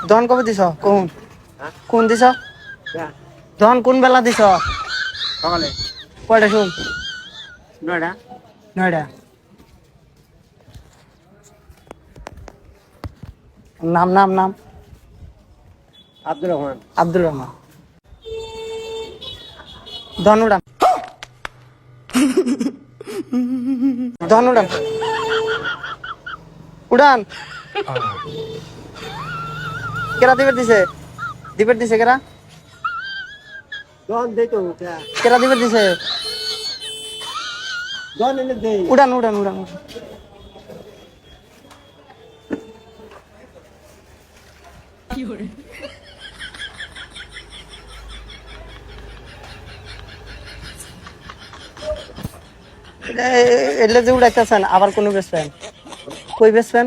দহন কবে দিছ কোন কোন দিছ দহন কোন বেলা দিছ সকালে কয়টা শুন 9টা 9টা নাম নাম নাম আব্দুর রহমান আব্দুর রহমান দহন উড়ান দহন উড়ান উড়ান কেরা দিবের দিছে কেরা দন দেই তো কেরা দিবের দিছে দন এনে দেই উড়ান উড়ান উড়ান এলে যে উড়াইতেছেন আবার কোন বেচবেন কই বেচবেন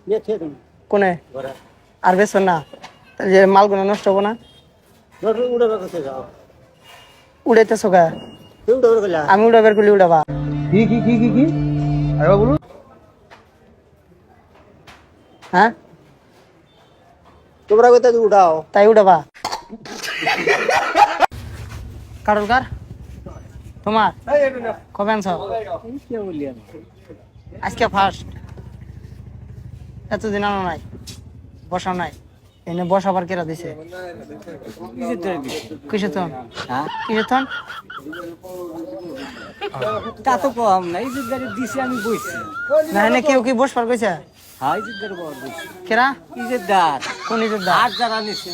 নিয়ে খেয়ে তুমি কোনে ঘরে আর বেচবেন না তাহলে যে মালগুলো নষ্ট হবো না দন উড়ে বাকতে যাও উড়াইতেছো গা তুমি উড়ে গেলা আমি উড়াবের করলে উড়াবা কি আরে বলু হ্যাঁ তোমরা কইতা উড়াও তাই উড়াবা কারোর কার তোমার কবে আনছ কি বললি আমি আজকে ফার্স্ট এতদিন আনো নাই বসাও নাই এনে বসাবার কেরা দিছে কিসে তন হ্যাঁ কিসে তন তা তো কম না এই যে গাড়ি দিছি আমি বইছি না এনে কেউ কি বসবার কইছে হ্যাঁ এই যে গাড়ি বড় বইছি কেরা এই যে দাঁত কোন ইজের দা আর যারা নিছে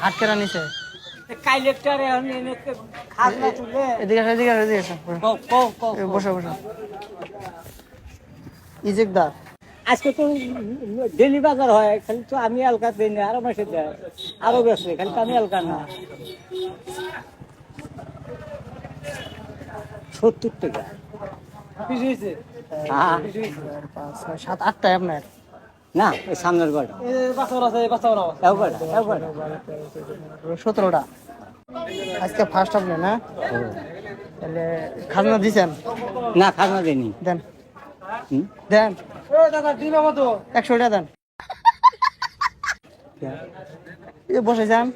হাত কেরা নিছে কাইলেক্টর এখন এনে খাজনা তুলে এদিকে আসো, এদিকে আসো, এদিকে আসো। বসো বসো ইজেক দা আজকে তো ডেলি বাজার হয় খালি তো আমি এলকা দিই না আরো মাসে দেয় আরো বেশি খালি তো আমি এলকা না 70 টাকা হ্যাঁ 7 8টায় আপনার না ওই সামনের গড়া এও গড়া 17টা আজকে ফার্স্ট আপনি না তাহলে খাজনা দিছেন না খাজনা দেয়নি দেন হুম? দেন 100 টাকা দেন এ বসে যান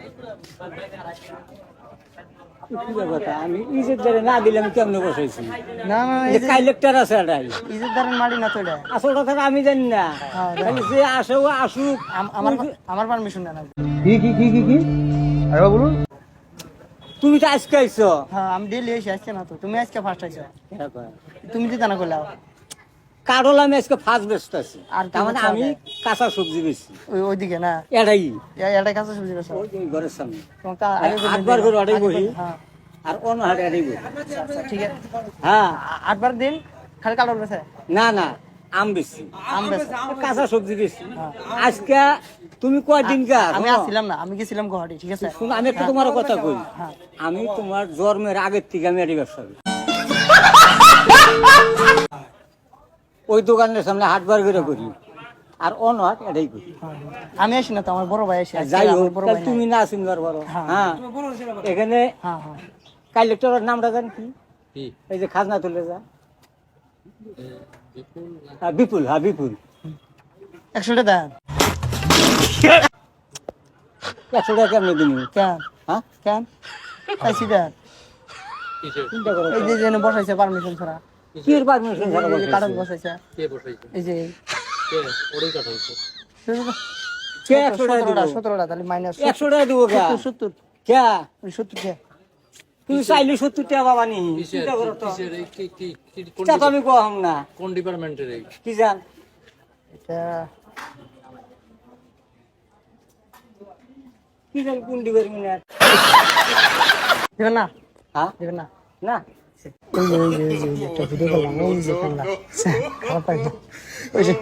কি কথা আমি ইজের ধরে না দিলে আমি কেমনে বসাইছি না না এই কাইলেক্টর আছে এটাই ইজের দ্বারেন মারি না তো এটা আসল কথা আমি জানি না হ্যাঁ, খালি যে আসে ও আসুক আমার আমার পারমিশন নেন কি আরে বলুন তুমি তো আজকে আইছো হ্যাঁ আমি ডেলি এসে আসছে না তো তুমি আজকে ফার্স্ট আইছো তুমি দিতে না করলাও কারল আমি আজকে ফার্স্ট বেস্ট আছি আর আর কি তার মানে বেচা আমি যায়? কাঁচা সবজি বেশি ওইদিকে না এটাই এটা কাছে সবজি বেচো ওই যে ঘরের সামনে তোমাকে আগে বলে আটবার করে অর্ডার বহি হ্যাঁ আর অন্য হাটে এটাই বহি আচ্ছা, ঠিক আছে হ্যাঁ 8বার দিন খালি কাটল বেছে না না আম বেশি আম বেছে কাঁচা সবজি বেশি আজকে তুমি কয়দিন গা আমি আসছিলাম না আমি গেছিলাম গুয়াহাটি ঠিক আছে শুনো আমি একটু তোমার কথা কই হ্যাঁ আমি তোমার জন্মের আগের থেকে আমি এটাই ব্যবসা করি ওই দোকানের সামনে হাটবার করে করি আর অন্য হাট এটাই করি আমি আসি না তো আমার বড় ভাই আসে যাই হোক আমার বড় তাহলে ভাই তুমি না সিঙ্গার বড় হ্যাঁ। হ্যাঁ এখানে হ্যাঁ হ্যাঁ কালেক্টরের নামটা জান কি এই যে খাজনা তুলে যা হ্যাঁ, বিপুল 100 টাকা দেন 100 টাকা কেমনি দিন কেন হ্যাঁ কেন চাইছি দেন চিন্তা করো এই যে যেন বসাইছে পারমিশন ছাড়া কি এর পারমিশন ছাড়া এই যে কারণ বসাইছে? বসাইছে এই যে কে 100 টাকা দিব? 17টা তাহলে মাইনাস 100 টাকা দিব কে 70 কে 70 কে তুমি চাইলে 70 টাকা বাবা নি চিন্তা করো তো তা তো আমি কম না কোন ডিপার্টমেন্টের এই কি জান এটা কি জান কোন ডিপার্টমেন্ট দিবেন না হ্যাঁ দিবেন না না এই যে একটা ভিডিও করলাম এই যে খারাপ পাই না ওই যে